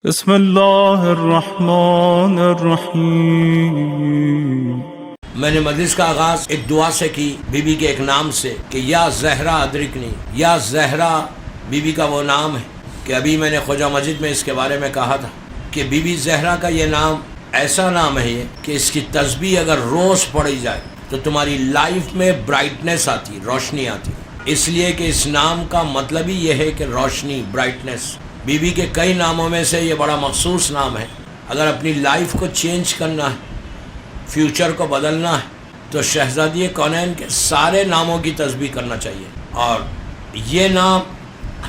بسم اللہ الرحمن الرحیم۔ میں نے مجلس کا آغاز ایک دعا سے کی، بی بی کے ایک نام سے کہ یا زہرا ادرکنی۔ یا زہرا بی بی کا وہ نام ہے کہ ابھی میں نے خواجہ مسجد میں اس کے بارے میں کہا تھا کہ بی بی زہرا کا یہ نام ایسا نام ہے یہ کہ اس کی تسبیح اگر روز پڑھی جائے تو تمہاری لائف میں برائٹنس آتی، روشنی آتی، اس لیے کہ اس نام کا مطلب ہی یہ ہے کہ روشنی، برائٹنس۔ بی بی کے کئی ناموں میں سے یہ بڑا مخصوص نام ہے۔ اگر اپنی لائف کو چینج کرنا ہے، فیوچر کو بدلنا ہے، تو شہزادی کونین کے سارے ناموں کی تسبیح کرنا چاہیے۔ اور یہ نام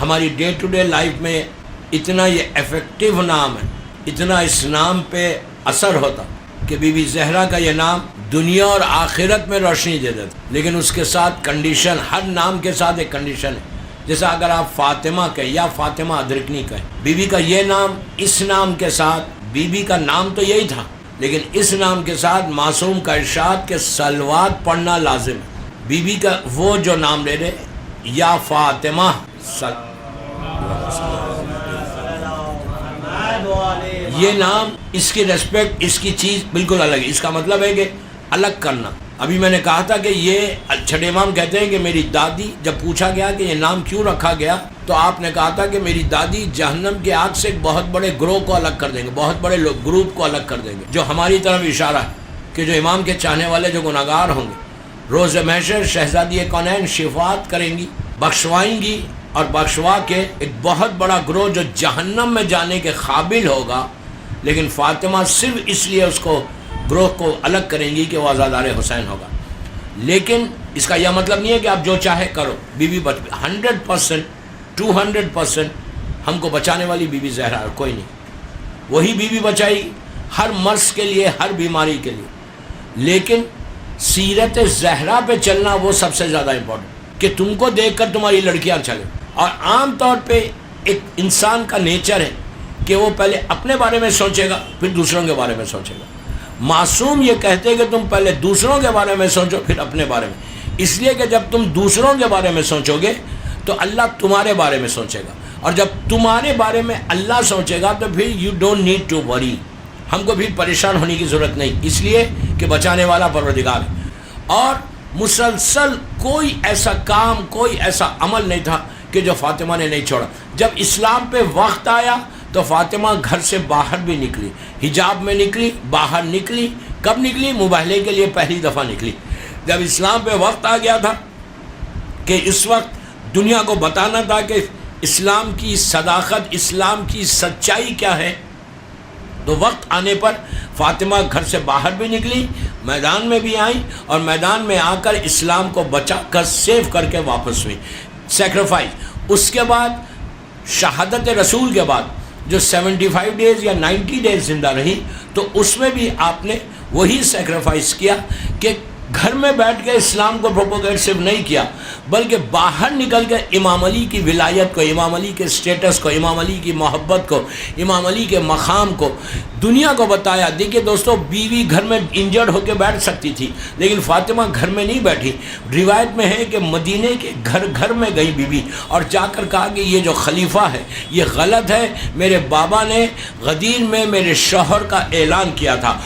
ہماری ڈے ٹو ڈے لائف میں اتنا یہ ایفیکٹو نام ہے، اتنا اس نام پہ اثر ہوتا کہ بی بی زہرا کا یہ نام دنیا اور آخرت میں روشنی دے دیتا۔ لیکن اس کے ساتھ کنڈیشن، ہر نام کے ساتھ ایک کنڈیشن ہے۔ جیسا اگر آپ فاطمہ کہیں یا فاطمہ ادرکنی کہیں، بی بی کا یہ نام اس نام کے ساتھ، بی بی کا نام تو یہی تھا لیکن اس نام کے ساتھ معصوم کا ارشاد کے صلوات پڑھنا لازم ہے۔ بی بی کا وہ جو نام لے رہے یا فاطمہ یہ نام، اس کی ریسپیکٹ، اس کی چیز بالکل الگ ہے۔ اس کا مطلب ہے کہ الگ کرنا۔ ابھی میں نے کہا تھا کہ یہ چھٹے امام کہتے ہیں کہ میری دادی، جب پوچھا گیا کہ یہ نام کیوں رکھا گیا تو آپ نے کہا تھا کہ میری دادی جہنم کی آگ سے ایک بہت بڑے گروہ کو الگ کر دیں گے، بہت بڑے گروپ کو الگ کر دیں گے، جو ہماری طرف اشارہ ہے کہ جو امام کے چاہنے والے جو گناہگار ہوں گے، روز محشر شہزادی کونین شفاعت کریں گی، بخشوائیں گی، اور بخشوا کے ایک بہت بڑا گروہ جو جہنم میں جانے کے قابل ہوگا، لیکن فاطمہ صرف اس لیے اس کو گروہ کو الگ کریں گی کہ وہ آزادار حسین ہوگا۔ لیکن اس کا یہ مطلب نہیں ہے کہ آپ جو چاہے کرو۔ بی بی 100%، 200% ہم کو بچانے والی بی بی زہرا ہے، کوئی نہیں۔ وہی بی بی بچائی ہر مرض کے لیے، ہر بیماری کے لیے۔ لیکن سیرت زہرا پہ چلنا وہ سب سے زیادہ امپورٹنٹ، کہ تم کو دیکھ کر تمہاری لڑکیاں چلیں۔ اور عام طور پہ ایک انسان کا نیچر ہے کہ وہ پہلے اپنے بارے میں سوچے گا پھر دوسروں کے بارے میں سوچے گا۔ معصوم یہ کہتے ہیں کہ تم پہلے دوسروں کے بارے میں سوچو پھر اپنے بارے میں، اس لیے کہ جب تم دوسروں کے بارے میں سوچو گے تو اللہ تمہارے بارے میں سوچے گا، اور جب تمہارے بارے میں اللہ سوچے گا تو پھر you don't need to worry, ہم کو پھر پریشان ہونے کی ضرورت نہیں، اس لیے کہ بچانے والا پروردگار ہے۔ اور مسلسل کوئی ایسا کام، کوئی ایسا عمل نہیں تھا کہ جو فاطمہ نے نہیں چھوڑا۔ جب اسلام پہ وقت آیا تو فاطمہ گھر سے باہر بھی نکلی، حجاب میں نکلی، باہر نکلی۔ کب نکلی؟ مباہلے کے لیے پہلی دفعہ نکلی۔ جب اسلام پہ وقت آ گیا تھا کہ اس وقت دنیا کو بتانا تھا کہ اسلام کی صداقت، اسلام کی سچائی کیا ہے، تو وقت آنے پر فاطمہ گھر سے باہر بھی نکلی، میدان میں بھی آئیں، اور میدان میں آ کر اسلام کو بچا کر سیو کر کے واپس ہوئی، سیکریفائس۔ اس کے بعد شہادت رسول کے بعد جو 75 ڈیز یا 90 ڈیز زندہ رہی، تو اس میں بھی آپ نے وہی سیکریفائس کیا کہ گھر میں بیٹھ کے اسلام کو پروپوگیٹ صرف نہیں کیا بلکہ باہر نکل کے امام علی کی ولایت کو، امام علی کے سٹیٹس کو، امام علی کی محبت کو، امام علی کے مقام کو دنیا کو بتایا۔ دیکھیے دوستو، بیوی گھر میں انجرڈ ہو کے بیٹھ سکتی تھی لیکن فاطمہ گھر میں نہیں بیٹھی۔ روایت میں ہے کہ مدینے کے گھر گھر میں گئی بی بی اور جا کر کہا کہ یہ جو خلیفہ ہے یہ غلط ہے، میرے بابا نے غدیر میں میرے شوہر کا اعلان کیا تھا۔